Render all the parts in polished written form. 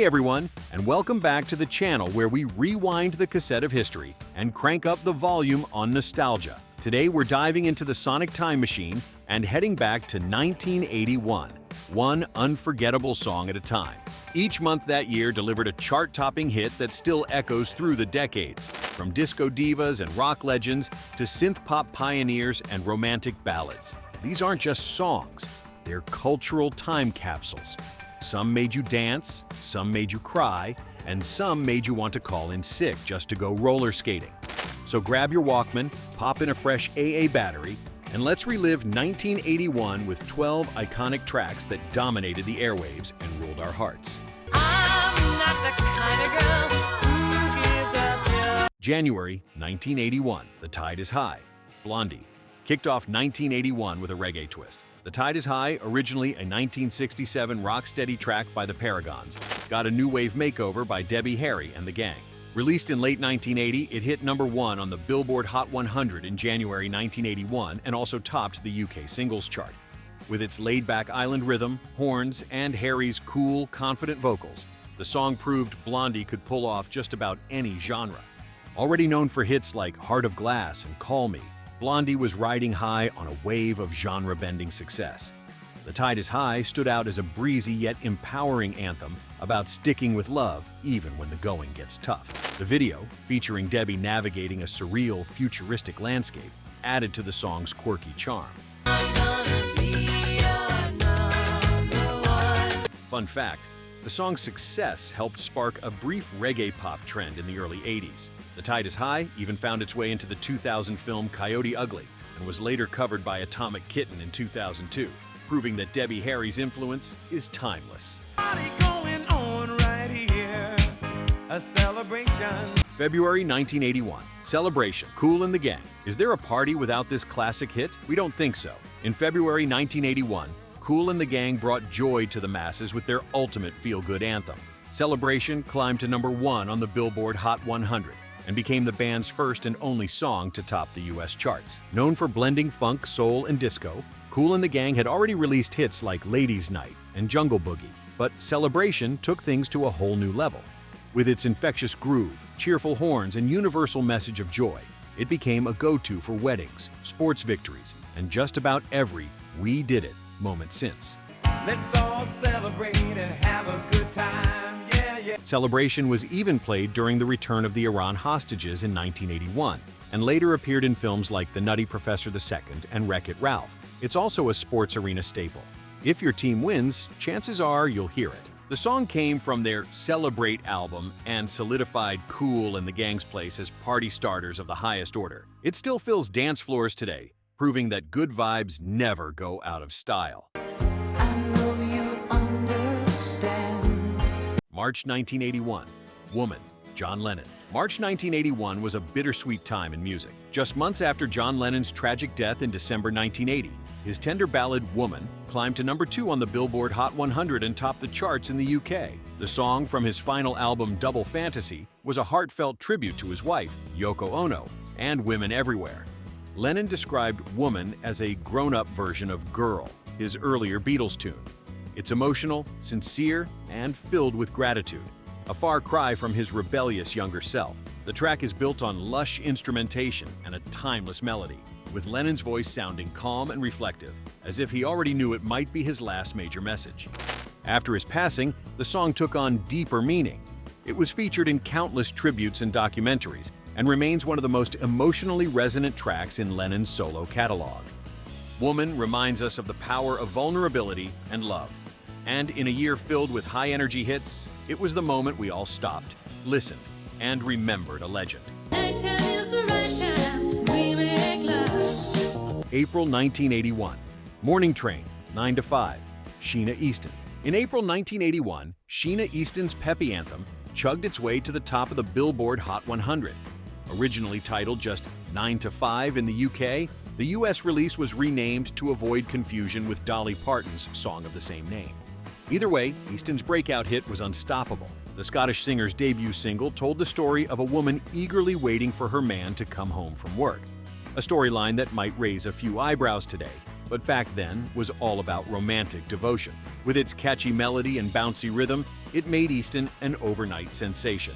Hey everyone, and welcome back to the channel where we rewind the cassette of history and crank up the volume on nostalgia. Today we're diving into the sonic time machine and heading back to 1981, one unforgettable song at a time. Each month that year delivered a chart-topping hit that still echoes through the decades, from disco divas and rock legends to synth-pop pioneers and romantic ballads. These aren't just songs, they're cultural time capsules. Some made you dance, some made you cry, and some made you want to call in sick just to go roller skating. So grab your Walkman, pop in a fresh AA battery, and let's relive 1981 with 12 iconic tracks that dominated the airwaves and ruled our hearts. I'm not the kind of girl who gives up till... January 1981, The Tide is High, Blondie, kicked off 1981 with a reggae twist. The Tide is High, originally a 1967 rocksteady track by the Paragons, got a new wave makeover by Debbie Harry and the gang. Released in late 1980, it hit #1 on the Billboard Hot 100 in January 1981 and also topped the UK singles chart. With its laid-back island rhythm, horns, and Harry's cool, confident vocals, the song proved Blondie could pull off just about any genre. Already known for hits like Heart of Glass and Call Me, Blondie was riding high on a wave of genre-bending success. The Tide is High stood out as a breezy yet empowering anthem about sticking with love even when the going gets tough. The video, featuring Debbie navigating a surreal, futuristic landscape, added to the song's quirky charm. Fun fact, the song's success helped spark a brief reggae pop trend in the early 80s. The Tide is High even found its way into the 2000 film Coyote Ugly and was later covered by Atomic Kitten in 2002, proving that Debbie Harry's influence is timeless. Going on right here, a celebration. February 1981, Celebration, Kool and the Gang. Is there a party without this classic hit? We don't think so. In February 1981, Kool and the Gang brought joy to the masses with their ultimate feel-good anthem. Celebration climbed to #1 on the Billboard Hot 100 and became the band's first and only song to top the US charts. Known for blending funk, soul, and disco, Kool and the Gang had already released hits like Ladies' Night and Jungle Boogie, but Celebration took things to a whole new level. With its infectious groove, cheerful horns, and universal message of joy, it became a go-to for weddings, sports victories, and just about every "we did it" moment since. Let's all celebrate and have a good time, yeah, yeah. Celebration was even played during the return of the Iran hostages in 1981, and later appeared in films like The Nutty Professor II and Wreck-It Ralph. It's also a sports arena staple. If your team wins, chances are you'll hear it. The song came from their Celebrate album and solidified Kool and the Gang's place as party starters of the highest order. It still fills dance floors today, proving that good vibes never go out of style. March 1981, Woman, John Lennon. March 1981 was a bittersweet time in music. Just months after John Lennon's tragic death in December 1980, his tender ballad Woman climbed to #2 on the Billboard Hot 100 and topped the charts in the UK. The song from his final album Double Fantasy was a heartfelt tribute to his wife, Yoko Ono, and women everywhere. Lennon described Woman as a grown-up version of Girl, his earlier Beatles tune. It's emotional, sincere, and filled with gratitude, a far cry from his rebellious younger self. The track is built on lush instrumentation and a timeless melody, with Lennon's voice sounding calm and reflective, as if he already knew it might be his last major message. After his passing, the song took on deeper meaning. It was featured in countless tributes and documentaries, and remains one of the most emotionally resonant tracks in Lennon's solo catalog. Woman reminds us of the power of vulnerability and love. And in a year filled with high-energy hits, it was the moment we all stopped, listened, and remembered a legend. April 1981, Morning Train, 9 to 5, Sheena Easton. In April 1981, Sheena Easton's peppy anthem chugged its way to the top of the Billboard Hot 100. Originally titled just 9 to 5 in the UK, the US release was renamed to avoid confusion with Dolly Parton's song of the same name. Either way, Easton's breakout hit was unstoppable. The Scottish singer's debut single told the story of a woman eagerly waiting for her man to come home from work. A storyline that might raise a few eyebrows today, but back then was all about romantic devotion. With its catchy melody and bouncy rhythm, It made Easton an overnight sensation.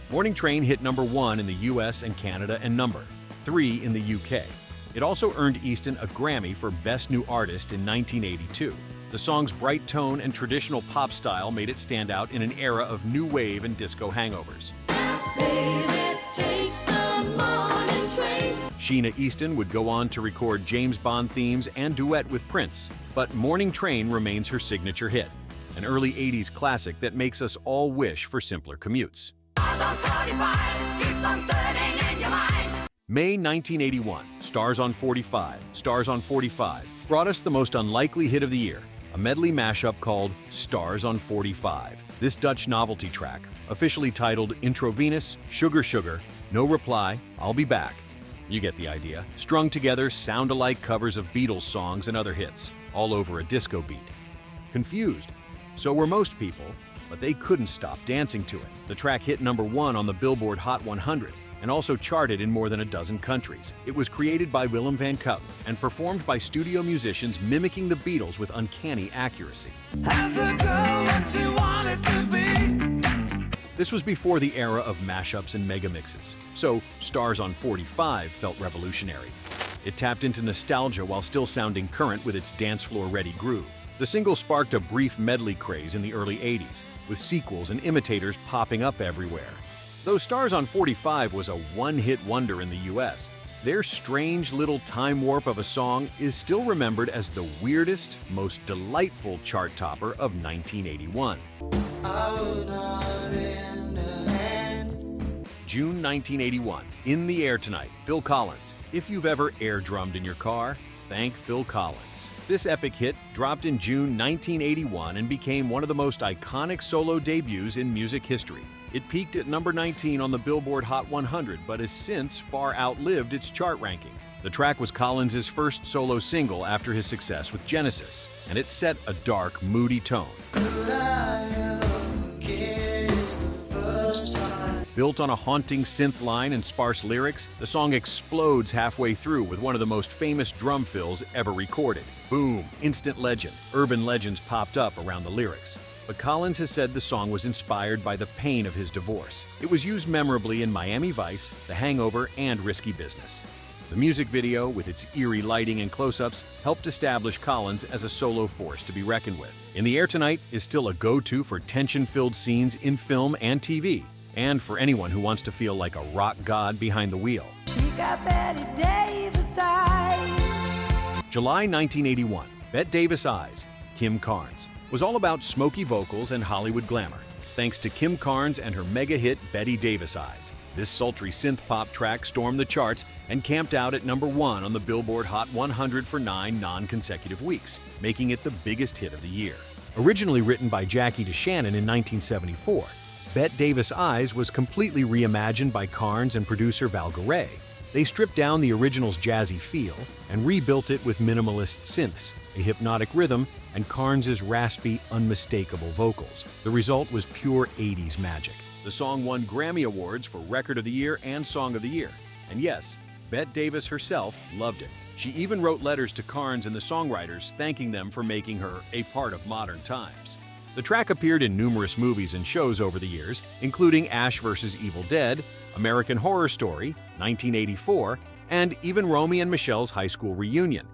Morning Train hit #1 in the US and Canada and #3 in the UK. It also earned Easton a Grammy for Best New Artist in 1982. The song's bright tone and traditional pop style made it stand out in an era of new wave and disco hangovers. Baby, takes the morning train. Sheena Easton would go on to record James Bond themes and duet with Prince, but Morning Train remains her signature hit, an early 80s classic that makes us all wish for simpler commutes. May 1981, Stars on 45, Stars on 45 brought us the most unlikely hit of the year, a medley mashup called Stars on 45. This Dutch novelty track, officially titled Intravenous, Sugar Sugar, No Reply, I'll Be Back. You get the idea. Strung together, sound-alike covers of Beatles songs and other hits, all over a disco beat. Confused. So were most people, but they couldn't stop dancing to it. The track hit #1 on the Billboard Hot 100 and also charted in more than a dozen countries. It was created by Willem van Kooten and performed by studio musicians mimicking the Beatles with uncanny accuracy. As a girl that you wanted to be. This was before the era of mashups and megamixes, so Stars on 45 felt revolutionary. It tapped into nostalgia while still sounding current with its dance floor-ready groove. The single sparked a brief medley craze in the early 80s, with sequels and imitators popping up everywhere. Though Stars on 45 was a one-hit wonder in the US, their strange little time warp of a song is still remembered as the weirdest, most delightful chart topper of 1981. June 1981, In the Air Tonight, Phil Collins. If you've ever air-drummed in your car, thank Phil Collins. This epic hit dropped in June 1981 and became one of the most iconic solo debuts in music history. It peaked at #19 on the Billboard Hot 100, but has since far outlived its chart ranking. The track was Collins' first solo single after his success with Genesis, and it set a dark, moody tone. Built on a haunting synth line and sparse lyrics, the song explodes halfway through with one of the most famous drum fills ever recorded. Boom, instant legend. Urban legends popped up around the lyrics. But Collins has said the song was inspired by the pain of his divorce. It was used memorably in Miami Vice, The Hangover, and Risky Business. The music video, with its eerie lighting and close-ups, helped establish Collins as a solo force to be reckoned with. In the Air Tonight is still a go-to for tension-filled scenes in film and TV, and for anyone who wants to feel like a rock god behind the wheel. She got Bette Davis Eyes. July 1981, Bette Davis Eyes, Kim Carnes, was all about smoky vocals and Hollywood glamour, thanks to Kim Carnes and her mega hit Bette Davis Eyes. This sultry synth-pop track stormed the charts and camped out at #1 on the Billboard Hot 100 for 9 non-consecutive weeks, making it the biggest hit of the year. Originally written by Jackie DeShannon in 1974, Bette Davis Eyes was completely reimagined by Carnes and producer Val Garay. They stripped down the original's jazzy feel and rebuilt it with minimalist synths, a hypnotic rhythm, and Carnes' raspy, unmistakable vocals. The result was pure 80s magic. The song won Grammy Awards for Record of the Year and Song of the Year. And yes, Bette Davis herself loved it. She even wrote letters to Carnes and the songwriters thanking them for making her a part of modern times. The track appeared in numerous movies and shows over the years, including Ash vs. Evil Dead, American Horror Story, 1984, and even Romy and Michelle's high school reunion.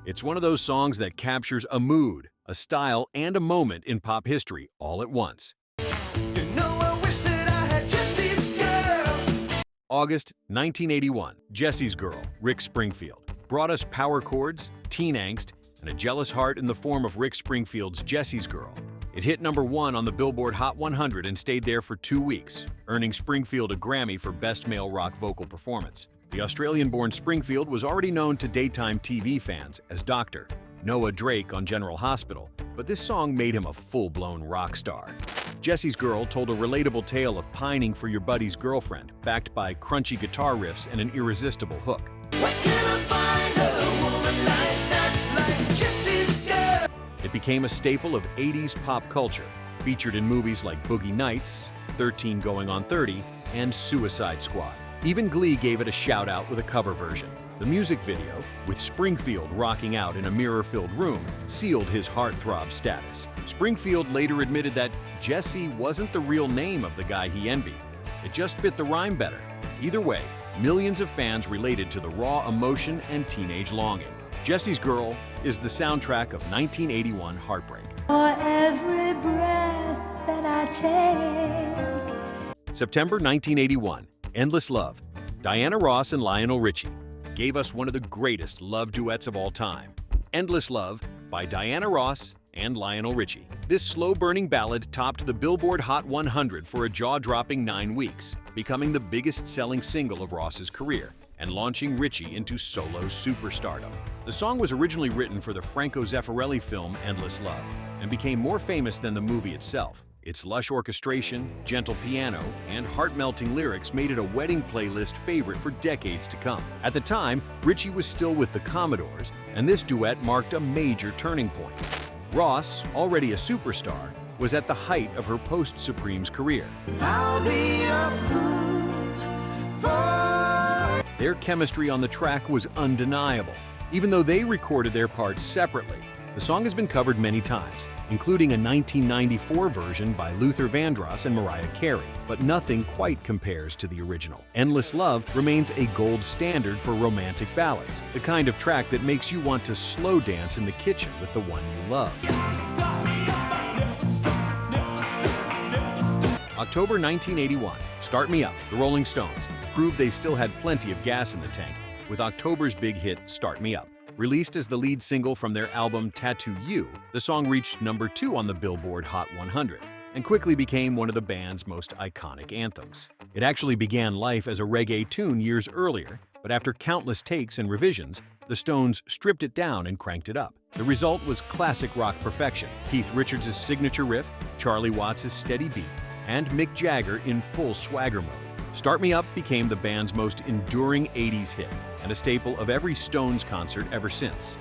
It's one of those songs that captures a mood, a style, and a moment in pop history all at once. You know I wish that I had Jessie's girl. August 1981, Jessie's Girl, Rick Springfield, brought us power chords, teen angst, and a jealous heart in the form of Rick Springfield's Jessie's Girl. It hit #1 on the Billboard Hot 100 and stayed there for 2 weeks, earning Springfield a Grammy for Best Male Rock Vocal Performance. The Australian-born Springfield was already known to daytime TV fans as Dr. Noah Drake on General Hospital, but this song made him a full-blown rock star. Jessie's Girl told a relatable tale of pining for your buddy's girlfriend, backed by crunchy guitar riffs and an irresistible hook. Where can I find a woman like that, like Jessie's girl? It became a staple of 80s pop culture, featured in movies like Boogie Nights, 13 Going on 30, and Suicide Squad. Even Glee gave it a shout-out with a cover version. The music video, with Springfield rocking out in a mirror-filled room, sealed his heartthrob status. Springfield later admitted that Jessie wasn't the real name of the guy he envied. It just fit the rhyme better. Either way, millions of fans related to the raw emotion and teenage longing. Jessie's Girl is the soundtrack of 1981 heartbreak. For every breath that I take. September 1981, Endless Love. Diana Ross and Lionel Richie gave us one of the greatest love duets of all time. Endless Love by Diana Ross and Lionel Richie. This slow-burning ballad topped the Billboard Hot 100 for a jaw-dropping 9 weeks, becoming the biggest-selling single of Ross's career and launching Richie into solo superstardom. The song was originally written for the Franco Zeffirelli film Endless Love and became more famous than the movie itself. Its lush orchestration, gentle piano, and heart-melting lyrics made it a wedding playlist favorite for decades to come. At the time, Richie was still with the Commodores, and this duet marked a major turning point. Ross, already a superstar, was at the height of her post-Supremes career. Their chemistry on the track was undeniable. Even though they recorded their parts separately, the song has been covered many times, including a 1994 version by Luther Vandross and Mariah Carey, but nothing quite compares to the original. Endless Love remains a gold standard for romantic ballads, the kind of track that makes you want to slow dance in the kitchen with the one you love. October 1981, Start Me Up, the Rolling Stones, proved they still had plenty of gas in the tank with October's big hit, Start Me Up. Released as the lead single from their album Tattoo You, the song reached #2 on the Billboard Hot 100 and quickly became one of the band's most iconic anthems. It actually began life as a reggae tune years earlier, but after countless takes and revisions, the Stones stripped it down and cranked it up. The result was classic rock perfection: Keith Richards' signature riff, Charlie Watts' steady beat, and Mick Jagger in full swagger mode. Start Me Up became the band's most enduring 80s hit and a staple of every Stones concert ever since.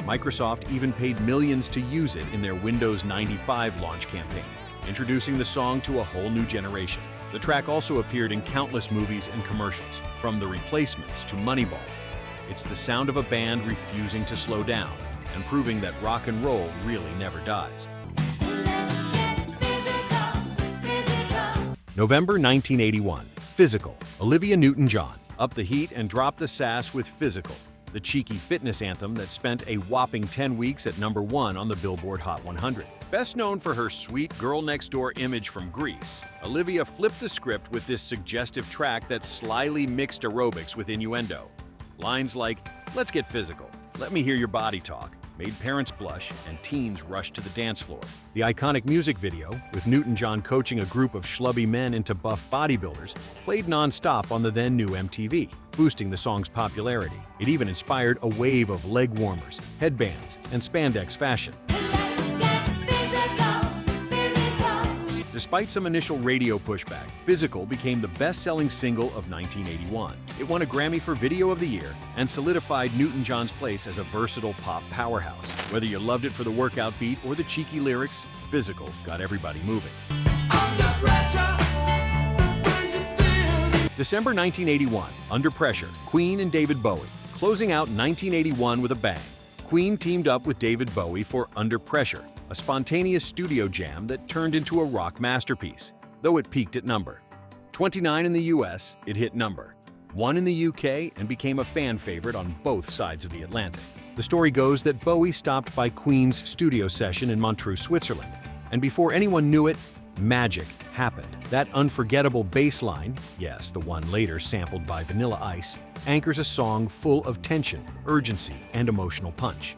Microsoft even paid millions to use it in their Windows 95 launch campaign, introducing the song to a whole new generation. The track also appeared in countless movies and commercials, from The Replacements to Moneyball. It's the sound of a band refusing to slow down and proving that rock and roll really never dies. November 1981, Physical. Olivia Newton-John. Up the heat and drop the sass with Physical, the cheeky fitness anthem that spent a whopping 10 weeks at #1 on the Billboard Hot 100. Best known for her sweet girl-next-door image from Grease, Olivia flipped the script with this suggestive track that slyly mixed aerobics with innuendo. Lines like, "Let's get physical, let me hear your body talk," made parents blush and teens rush to the dance floor. The iconic music video, with Newton-John coaching a group of schlubby men into buff bodybuilders, played non-stop on the then-new MTV, boosting the song's popularity. It even inspired a wave of leg warmers, headbands, and spandex fashion. Despite some initial radio pushback, Physical became the best-selling single of 1981. It won a Grammy for Video of the Year and solidified Newton-John's place as a versatile pop powerhouse. Whether you loved it for the workout beat or the cheeky lyrics, Physical got everybody moving. December 1981, Under Pressure, Queen and David Bowie. Closing out 1981 with a bang, Queen teamed up with David Bowie for Under Pressure, a spontaneous studio jam that turned into a rock masterpiece, though it peaked at number 29 in the US, it hit number 1 in the UK and became a fan favorite on both sides of the Atlantic. The story goes that Bowie stopped by Queen's studio session in Montreux, Switzerland, and before anyone knew it, magic happened. That unforgettable bass line, yes, the one later sampled by Vanilla Ice, anchors a song full of tension, urgency, and emotional punch.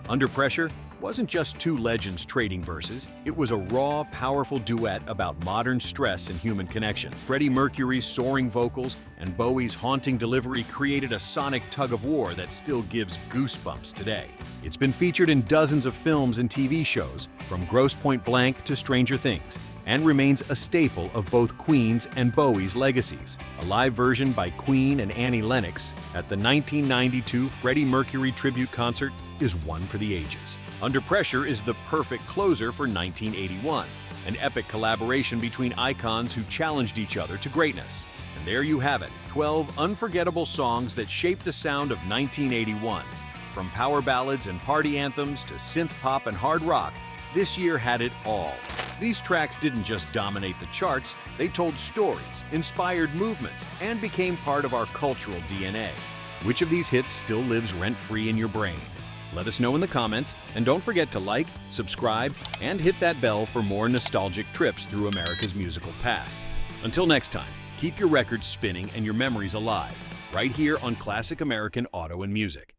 Under Pressure wasn't just two legends trading verses, it was a raw, powerful duet about modern stress and human connection. Freddie Mercury's soaring vocals and Bowie's haunting delivery created a sonic tug-of-war that still gives goosebumps today. It's been featured in dozens of films and TV shows, from Grosse Pointe Blank to Stranger Things, and remains a staple of both Queen's and Bowie's legacies. A live version by Queen and Annie Lennox at the 1992 Freddie Mercury tribute concert is one for the ages. Under Pressure is the perfect closer for 1981. an epic collaboration between icons who challenged each other to greatness. And there you have it, 12 unforgettable songs that shaped the sound of 1981. From power ballads and party anthems to synth pop and hard rock, this year had it all. These tracks didn't just dominate the charts, they told stories, inspired movements, and became part of our cultural DNA. Which of these hits still lives rent-free in your brain? Let us know in the comments, and don't forget to like, subscribe, and hit that bell for more nostalgic trips through America's musical past. Until next time, keep your records spinning and your memories alive, right here on Classic American Auto and Music.